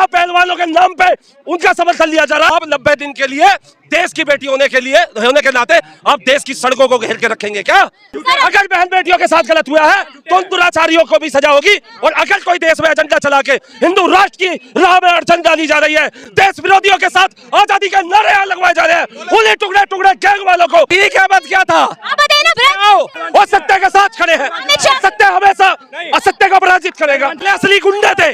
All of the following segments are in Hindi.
यहाँ पहलवानों के नाम पे उनका समर्थन लिया जा रहा है। अब 90 दिन के लिए देश की बेटी होने के नाते आप देश की सड़कों को घेर के रखेंगे क्या? अगर बहन बेटियों के साथ गलत हुआ है तो उन दुराचारियों को भी सजा होगी। और अगर कोई देश में एजेंडा चला के हिंदू राष्ट्र की राह में अड़चन डाली जा रही है, देश विरोधियों के साथ आजादी के नारे लगवाए जा रहे हैं, उन्हें टुकड़े टुकड़े गैंग वालों को ठीक है मत क्या था वो सत्य के साथ खड़े हैं। सत्य हमेशा असत्य को पराजित करेगा। असली गुंडे थे,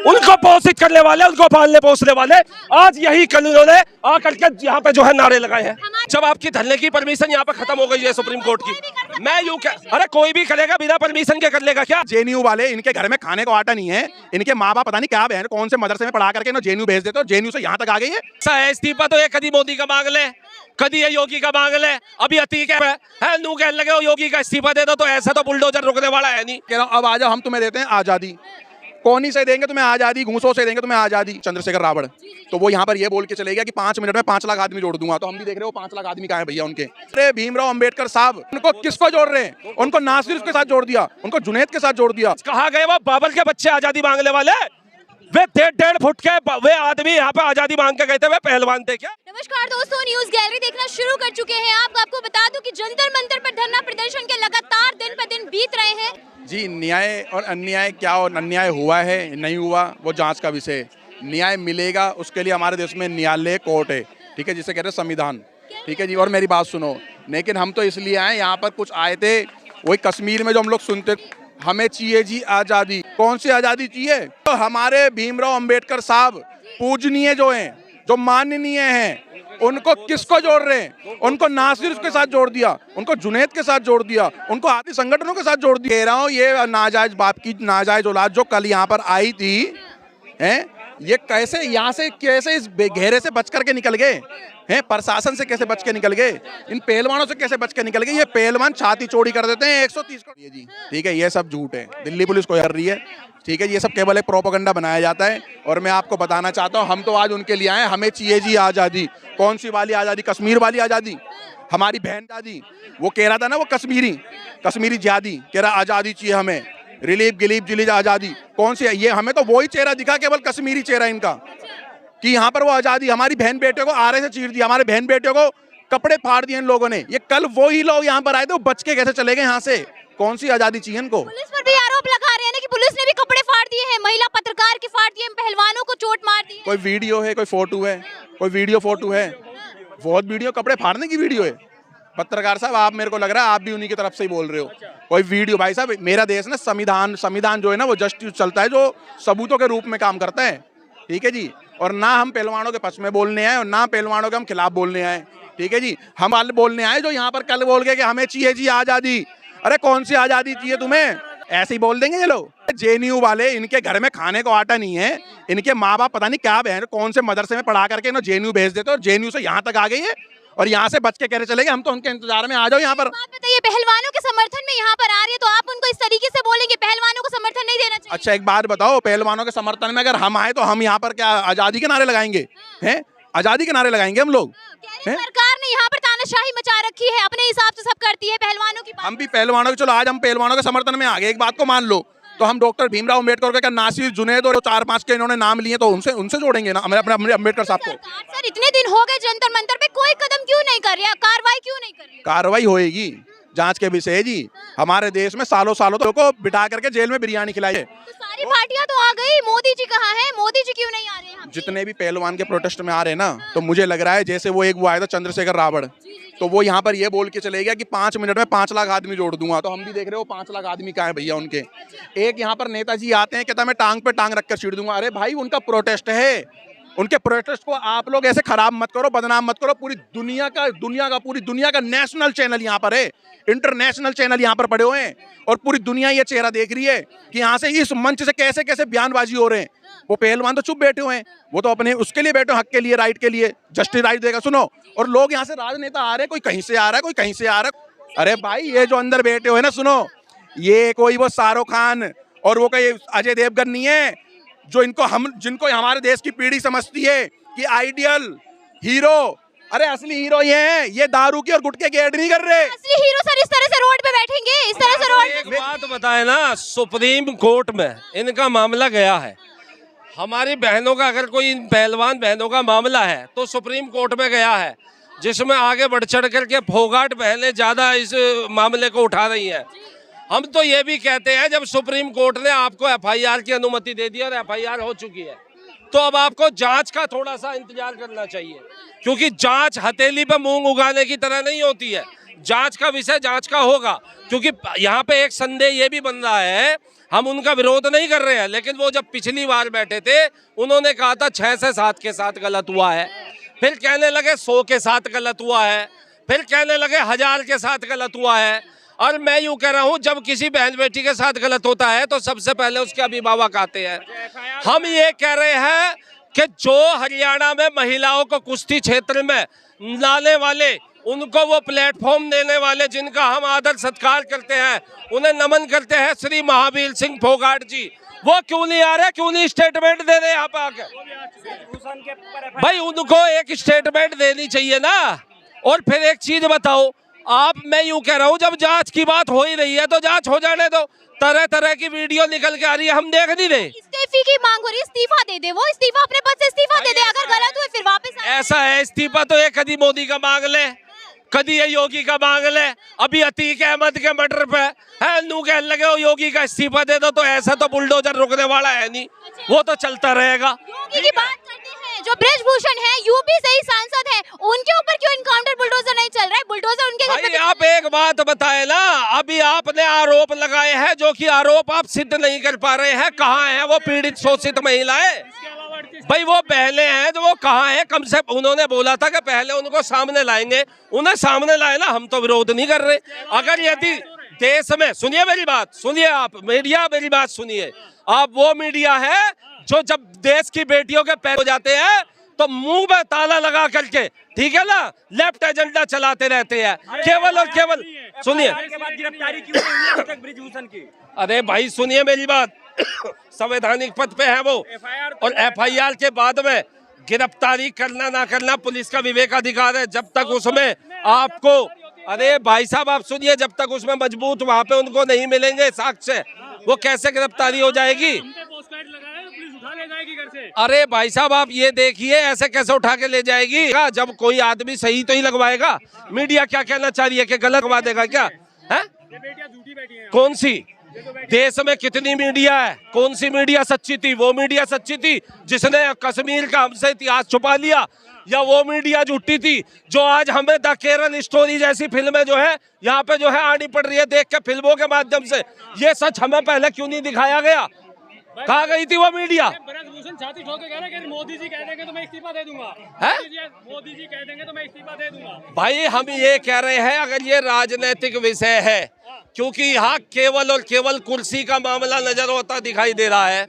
उनको पोषित करने वाले, उनको पालने पोसने वाले आज यही कानूनों ने आकर के यहाँ पे जो है नारे लगाए हैं। जब आपकी धरने की परमिशन यहाँ पे खत्म हो गई है सुप्रीम कोर्ट की, मैं यूं अरे कोई भी करेगा बिना परमिशन के कर लेगा क्या? जेएनयू वाले, इनके घर में खाने को आटा नहीं है, इनके माँ बाप पता नहीं क्या बहन कौन से मदरसे में पढ़ा करके जेएनयू भेज देते, जेएनयू से यहाँ तक आ गई है। इस्तीफा तो ये कभी मोदी का मांग ले, कभी ये योगी का मांग ले। अभी अतीक है नू कहने लगे योगी का इस्तीफा दे दो, तो ऐसा तो बुलडोजर रुकने वाला है नहीं। कह रहा हूं अब आ जाओ, हम तुम्हें देते हैं आजादी। कौनी से देंगे तुम्हें आजादी? घूसों से देंगे तुम्हें आजादी। चंद्रशेखर रावण तो वो यहाँ पर ये बोल के चले गया कि 5 मिनट में 5 लाख आदमी जोड़ दूंगा। तो हम भी देख रहे हो 5 लाख आदमी कहाँ है भैया उनके। अरे भीमराव अंबेडकर साहब, उनको किसको जोड़ रहे हैं? उनको नासिर के साथ जोड़ दिया, उनको जुनैद के साथ जोड़ दिया। कहा गए वो बाबर के बच्चे आजादी मांगने वाले, वे 1.5 फुट के वे आदमी यहाँ पे आजादी मांग के गए थे, वे पहलवान थे क्या? नमस्कार दोस्तों, न्यूज गैलरी देखना शुरू कर चुके हैं। आपको बता दूं कि जंतर मंतर पर धरना प्रदर्शन के लगातार दिन पर दिन बीत रहे हैं। जी, न्याय और अन्याय क्या और अन्याय हुआ है नहीं हुआ वो जांच का विषय है। न्याय मिलेगा उसके लिए हमारे देश में न्यायालय कोर्ट है, ठीक है, जिसे कहते हैं संविधान, ठीक है जी। और मेरी बात सुनो, लेकिन हम तो इसलिए आए, यहाँ पर कुछ आए थे वही कश्मीर में जो हम लोग सुनते, हमें चाहिए जी आजादी। कौन सी आजादी चाहिए? तो हमारे भीमराव अंबेडकर साहब पूजनीय जो हैं, जो माननीय हैं, उनको किसको जोड़ रहे हैं? उनको नासिर के साथ जोड़ दिया, उनको जुनैद के साथ जोड़ दिया, उनको आदि संगठनों के साथ जोड़ दिया। कह रहा हूँ ये नाजायज बाप की नाजायज औलाद जो कल यहाँ पर आई थी, हैं, ये कैसे यहाँ से कैसे इस घेरे से बच करके निकल गए हैं? प्रशासन से कैसे बच के निकल गए? इन पहलवानों से कैसे बच के निकल गए? ये पहलवान छाती चौड़ी कर देते हैं 130 करोड़ जी, ठीक है, ये सब झूठ है। दिल्ली पुलिस को हर रही है, ठीक है, ये सब केवल एक प्रोपेगेंडा बनाया जाता है। और मैं आपको बताना चाहता हूँ, हम तो आज उनके लिए आए, हमें चाहिए जी आजादी। कौन सी वाली आजादी? कश्मीर वाली आजादी, हमारी बहन आजादी। वो कह रहा था ना, वो कश्मीरी जादी कह रहा आजादी चाहिए हमें, रिलीफ गिलीफ जिलीज आजादी। कौन सी है ये? हमें तो वही चेहरा दिखा, केवल कश्मीरी चेहरा इनका, कि यहाँ पर वो आजादी। हमारी बहन बेटियों को आरे से चीर दिया, हमारे बहन बेटियों को कपड़े फाड़ दिए इन लोगों ने। ये कल वही लोग यहाँ पर आए थे, वो बच के कैसे चले गए यहाँ से? कौन सी आजादी चाहिए इनको? पुलिस पर भी आरोप लगा रहे हैं ना कि पुलिस ने भी कपड़े फाड़ दिए हैं, महिला पत्रकार के फाड़ दिए, पहलवानों को चोट मार दी। कोई वीडियो है, कोई फोटो है, कोई वीडियो फोटो है? बहुत वीडियो कपड़े फाड़ने की वीडियो है। पत्रकार साहब, आप, मेरे को लग रहा है आप भी उन्हीं की तरफ से ही बोल रहे हो। कोई वीडियो? भाई साहब, मेरा देश ना संविधान जो है ना वो जस्टिस चलता है, जो सबूतों के रूप में काम करता है, ठीक है जी। और ना हम पहलवानों के पक्ष में बोलने आए और ना पहलवानों के हम खिलाफ बोलने आए, ठीक है जी। हम वाले बोलने आए जो यहाँ पर कल बोल गए कि हमें चाहिए जी आजादी। अरे कौन सी आजादी चाहिए तुम्हें? ऐसे ही बोल देंगे ये लोग। जेएनयू वाले, इनके घर में खाने को आटा नहीं है, इनके माँ बाप पता नहीं क्या बहन कौन से मदरसे में पढ़ा करके जेएनयू भेज देते, और जेएनयू से यहाँ तक आ गई है और यहाँ से बच के कैसे चले गए? हम तो उनके इंतजार में, आ जाओ यहाँ पर। बात बताइए, पहलवानों के समर्थन में यहाँ पर आ रही है, तो आप उनको इस तरीके से बोलेंगे पहलवानों को समर्थन नहीं देना चाहिए? अच्छा, एक बात बताओ, पहलवानों के समर्थन में अगर हम आए तो हम यहाँ पर क्या आजादी के नारे लगाएंगे? हैं, आजादी के नारे लगाएंगे हम लोग? सरकार ने यहाँ पर तानाशाही मचा रखी है, अपने हिसाब से सब करती है, पहलवानों की हम भी पहलवानों के, चलो आज हम पहलवानों के समर्थन में आ गए। एक बात को मान लो, तो हम डॉक्टर भीमराव अंबेडकर के नासिर, जुनैद और 4-5 के इन्होंने नाम लिए, तो उनसे जोड़ेंगे ना अपने अंबेडकर साहब को। सर, इतने दिन हो गए जंतर मंतर पे कोई कदम क्यों नहीं कर रहा? कार्रवाई क्यों नहीं कर रही? कार्रवाई होएगी, जांच के विषय है जी। हमारे देश में सालों तो को बिठा करके जेल में बिरयानी खिलाई है। तो सारी पार्टियां तो आ गई, मोदी जी कहाँ हैं? मोदी जी क्यों नहीं आ रहे हैं? जितने भी पहलवान के प्रोटेस्ट में आ रहे हैं ना, तो मुझे लग रहा है जैसे वो एक आया था चंद्रशेखर रावण, तो वो यहाँ पर ये बोल के चले गया कि 5 मिनट में 5 लाख आदमी जोड़ दूंगा। तो हम भी देख रहे हो 5 लाख आदमी कहाँ है भैया उनके। एक यहाँ पर नेताजी आते हैं, कहता मैं टांग पे टांग रख कर छीड़ दूंगा। अरे भाई, उनका प्रोटेस्ट है, उनके प्रोटेस्ट को आप लोग ऐसे खराब मत करो, बदनाम मत करो। पूरी दुनिया का नेशनल चैनल यहाँ पर है, इंटरनेशनल चैनल यहाँ पर पड़े हुए हैं, और पूरी दुनिया ये चेहरा देख रही है कि यहाँ से इस मंच से कैसे कैसे बयानबाजी हो रहे हैं। वो पहलवान तो चुप बैठे हुए हैं, वो तो अपने उसके लिए बैठे, हक के लिए, राइट के लिए, जस्टिस राइट देगा। सुनो, और लोग यहाँ से राजनेता आ रहे हैं, कोई कहीं से आ रहा है, कोई कहीं से आ रहा है। अरे भाई, ये जो अंदर बैठे हुए ना, सुनो, ये कोई वो शाहरुख खान और वो कोई अजय देवगन नहीं है, जो जिनको हमारे देश की पीढ़ी समझती है कि आइडियल हीरो। अरे असली हीरो ये हैं, ये दारू की और गुटखे की ऐड नहीं कर रहे। असली हीरो सर इस तरह से रोड पे बैठेंगे, इस तरह से रोड पे। एक बात बताए ना, सुप्रीम कोर्ट में इनका मामला गया है, हमारी बहनों का अगर कोई इन पहलवान बहनों का मामला है तो सुप्रीम कोर्ट में गया है, जिसमें आगे बढ़ चढ़ करके फोगाट बहनें ज़्यादा इस मामले को उठा रही हैं। हम तो ये भी कहते हैं जब सुप्रीम कोर्ट ने आपको एफआईआर की अनुमति दे दी और एफआईआर हो चुकी है तो अब आपको जांच का थोड़ा सा इंतजार करना चाहिए, क्योंकि जांच हथेली पे मूंग उगाने की तरह नहीं होती है। जांच का विषय जांच का होगा, क्योंकि यहाँ पे एक संदेह ये भी बन रहा है, हम उनका विरोध नहीं कर रहे हैं, लेकिन वो जब पिछली बार बैठे थे उन्होंने कहा था 6 से 7 के साथ गलत हुआ है, फिर कहने लगे 100 के साथ गलत हुआ है, फिर कहने लगे 1000 के साथ गलत हुआ है। और मैं यूं कह रहा हूं जब किसी बहन बेटी के साथ गलत होता है तो सबसे पहले उसके अभिभावक आते हैं। हम ये कह रहे हैं कि जो हरियाणा में महिलाओं को कुश्ती क्षेत्र में लाने वाले, उनको वो प्लेटफॉर्म देने वाले जिनका हम आदर सत्कार करते हैं, उन्हें नमन करते हैं, श्री महावीर सिंह फोगाट जी, वो क्यों नहीं आ रहे, क्यों नहीं स्टेटमेंट दे रहे यहाँ पे आके? भाई उनको एक स्टेटमेंट देनी चाहिए ना। और फिर एक चीज बताओ आप, मैं यूं कह रहा हूं जब जांच की बात हो ही रही है तो जांच हो जाने दो। तरह तरह की वीडियो निकल के आ रही है, हम देख नहीं रहे। इस्तीफे की मांग हो रही है, इस्तीफा दे दे, वो इस्तीफा अपने पद से इस्तीफा दे दे, अगर गलत हुए फिर वापस ऐसा है, इस्तीफा तो ये कभी मोदी का मांग ले, कभी ये योगी का मांग ले। अभी अतीक अहमद के मर्डर पे है नू कह लगे वो योगी का इस्तीफा दे दो, तो ऐसा तो बुलडोजर रुकने वाला है नहीं, वो तो चलता रहेगा। योगी की बात करते हैं, जो ब्रजभूषण है यूपी से ही सांसद है, उनके ऊपर क्यों इनकाउंटर बुलडोजर नहीं चल रहा है? बुलडोजर उनके घर पे आप एक बात बताए ना, अभी आपने आरोप लगाए हैं जो कि आरोप आप सिद्ध नहीं कर पा रहे हैं। कहाँ है वो पीड़ित शोषित महिलाएं? भाई वो पहले हैं तो वो कहाँ है? कम से उन्होंने बोला था कि पहले उनको सामने लाएंगे, उन्हें सामने लाए ना, हम तो विरोध नहीं कर रहे। अगर यदि देश में, सुनिए मेरी बात, सुनिए आप मीडिया, मेरी बात सुनिए आप, वो मीडिया है जो जब देश की बेटियों के पैर हो जाते हैं तो मुंह में ताला लगा करके, ठीक है ना, लेफ्ट एजेंडा चलाते रहते हैं, केवल और केवल। सुनिए गिरफ्तारी क्यों नहीं हुई ब्रजभूषण की? अरे भाई सुनिए मेरी बात, संवैधानिक पद पे है वो, और एफआईआर के बाद में गिरफ्तारी करना ना करना पुलिस का विवेकाधिकार है। जब तक उसमें आपको, अरे भाई साहब आप सुनिए, जब तक उसमें मजबूत वहां पे उनको नहीं मिलेंगे साक्ष्य, वो कैसे गिरफ्तारी हो जाएगी? अरे भाई साहब आप ये देखिए, ऐसे कैसे उठा के ले जाएगी? जब कोई आदमी सही तो ही लगवाएगा। मीडिया क्या कहना चाह रही है कि गलत लगवा देगा क्या है? कौन सी देश में कितनी मीडिया है? कौन सी मीडिया सच्ची थी? वो मीडिया सच्ची थी जिसने कश्मीर का हमसे इतिहास छुपा लिया, या वो मीडिया झूठी थी जो आज हमें द केरल स्टोरी जैसी फिल्में जो है यहाँ पे जो है आनी पड़ रही है देख के फिल्मों के माध्यम से? ये सच हमें पहले क्यों नहीं दिखाया गया? कहाँ गई थी वो मीडिया? ब्रजभूषण छाती ठोक के कह रहे हैं कि मोदी जी कह देंगे तो मैं इस्तीफा दे दूंगा। मोदी जी कह देंगे तो मैं इस्तीफा दे दूंगा। भाई हम ये कह रहे हैं, अगर ये राजनीतिक विषय है, क्योंकि यहाँ केवल और केवल कुर्सी का मामला नजर होता दिखाई दे रहा है,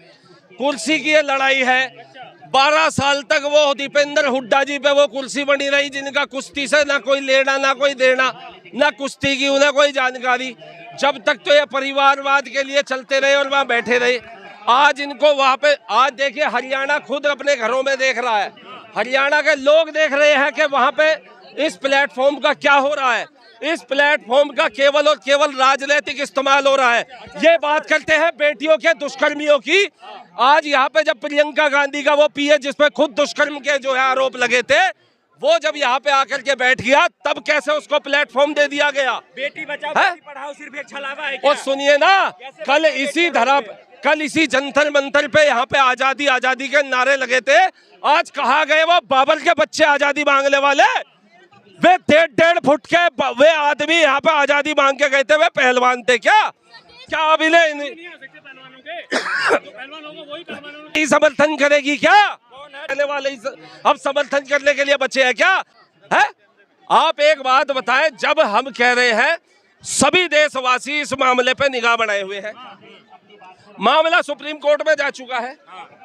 कुर्सी की ये लड़ाई है। 12 साल तक वो दीपेंद्र हुड्डा जी पे वो कुर्सी बनी रही, जिनका कुश्ती से ना कोई लेना ना कोई देना, ना कुश्ती की उन्हें कोई जानकारी। जब तक तो ये परिवारवाद के लिए चलते रहे और वहाँ बैठे रहे। आज इनको वहाँ पे, आज देखिए हरियाणा खुद अपने घरों में देख रहा है, हरियाणा के लोग देख रहे हैं कि वहाँ पे इस प्लेटफॉर्म का क्या हो रहा है। इस प्लेटफॉर्म का केवल और केवल राजनीतिक इस्तेमाल हो रहा है। ये बात करते हैं बेटियों के दुष्कर्मियों की। आज यहाँ पे जब प्रियंका गांधी का वो पीए जिसपे खुद दुष्कर्म के जो है आरोप लगे थे, वो जब यहाँ पे आकर के बैठ गया, तब कैसे उसको प्लेटफॉर्म दे दिया गया? बेटी बचाओ बेटी पढ़ाओ सिर्फ एक छलावा है क्या? और सुनिए ना, कल इसी जंतर मंतर पे यहाँ पे आजादी आजादी के नारे लगे थे। आज कहा गए वो बाबर के बच्चे आजादी मांगने वाले, वे 1.5 फुट के वे आदमी यहाँ पे आजादी मांग के गए थे, वे पहलवान थे क्या? क्या अभी नहीं समर्थन करेगी क्या? कहने वाले अब समर्थन करने के लिए बचे हैं क्या? है? आप एक बात बताएं, जब हम कह रहे हैं सभी देशवासी इस मामले पे निगाह बनाए हुए हैं, मामला सुप्रीम कोर्ट में जा चुका है,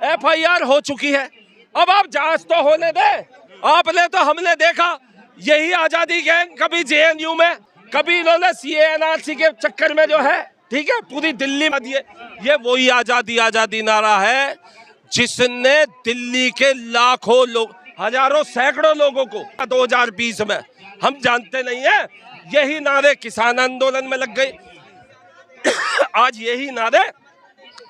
एफआईआर हो चुकी है, अब आप जांच तो होने दें। आपने तो, हमने देखा यही आजादी गैंग कभी जेएनयू में, कभी इन्होंने सीएनआरसी के चक्कर में जो है, ठीक है, पूरी दिल्ली में दिए। ये वही आजादी आजादी नारा है जिसने दिल्ली के लाखों लोग, हजारों सैकड़ों लोगों को 2020 में, हम जानते नहीं है, यही नारे किसान आंदोलन में लग गए। आज यही नारे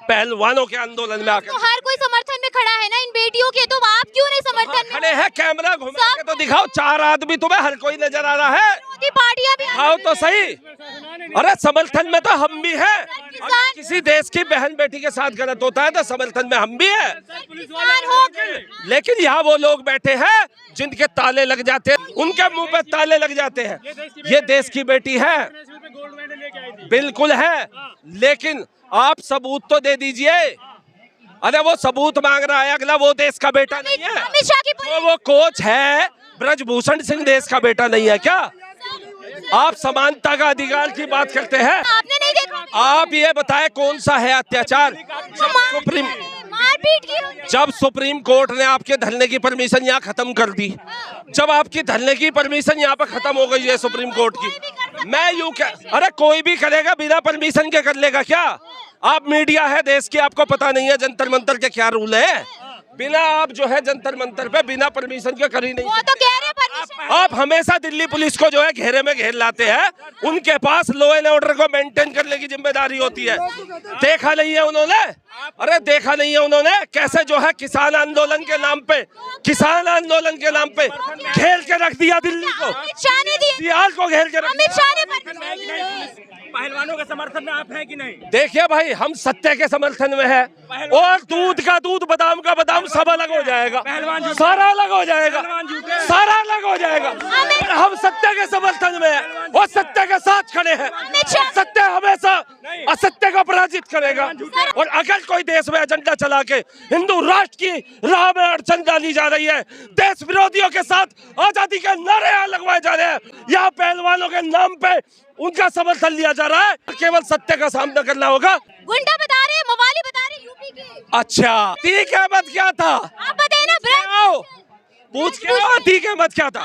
पहलवानों के आंदोलन में आकर तो हर कोई समर्थन में खड़ा है ना इन बेटियों के, तो आप क्यों नहीं समर्थन में? खड़े हैं, कैमरा घुमा के तो दिखाओ, 4 आदमी तुम्हें हर कोई नजर आ रहा है, विरोधी पार्टियां भी दिखाओ तो सही। अरे समर्थन में तो हम भी हैं, अगर किसी देश की बहन बेटी के साथ गलत होता है तो समर्थन में हम भी हैं, किसान हो। लेकिन यहाँ वो लोग बैठे हैं जिनके ताले लग जाते हैं, उनके मुंह पे ताले लग जाते हैं। ये देश की बेटी है, गोल्ड मेडल लेके आई थी। बिल्कुल है, लेकिन आप सबूत तो दे दीजिए। अरे वो सबूत मांग रहा है अगला, वो देश का बेटा नहीं है। अमित शाह की तो वो कोच है, ब्रजभूषण सिंह देश का बेटा नहीं है क्या? आप समानता का अधिकार की बात करते हैं, आपने नहीं देखा? आप ये बताएं कौन सा है अत्याचार? सुप्रीम मारपीट की। जब सुप्रीम कोर्ट ने आपके धरने की परमिशन यहाँ खत्म कर दी, जब आपकी धरने की परमिशन यहाँ पर खत्म हो गई है सुप्रीम कोर्ट की, मैं यूं अरे कोई भी करेगा बिना परमिशन के कर लेगा क्या? आप मीडिया है देश की, आपको पता नहीं है जंतर मंतर के क्या रूल है? बिना आप जो है जंतर मंतर पे बिना परमिशन के कर ही नहीं। वो तो कह रहे हैं परमिशन। आप हमेशा दिल्ली पुलिस को जो है घेरे में घेर लाते हैं, उनके पास लॉ एंड ऑर्डर को मेंटेन करने की जिम्मेदारी होती है। देखा नहीं है उन्होंने? अरे देखा नहीं है उन्होंने कैसे जो है किसान आंदोलन के नाम पे, किसान आंदोलन के नाम पे घेर के रख दिया दिल्ली को, अमित शाह ने दिए। बिहार को घेर के रख अमित दिया। शाह ने परमिशन। पहलवानों के समर्थन में आप हैं कि नहीं? देखिए भाई, हम सत्य के समर्थन में है, और दूध का दूध बादाम का बादाम सब अलग हो जाएगा, सारा अलग हो जाएगा, सारा अलग हो जाएगा। हम सत्य के समर्थन में है और सत्य के साथ खड़े हैं। सत्य हमेशा असत्य को पराजित करेगा, और अगर कोई देश में एजेंडा चला के हिंदू राष्ट्र की राह में अड़चन डाली जा रही है, देश विरोधियों के साथ आजादी के नारे यहाँ लगवाए जा रहे हैं, यहाँ पहलवानों के नाम पे उनका समर्थन लिया जा रहा है, केवल सत्य का सामना करना होगा। गुंडा बता रहे हैं, मवाली बता रहे हैं यूपी के। अच्छा, अतीक अहमद क्या था? आप बताइए ना। पूछ के आओ, अतीक अहमद क्या था?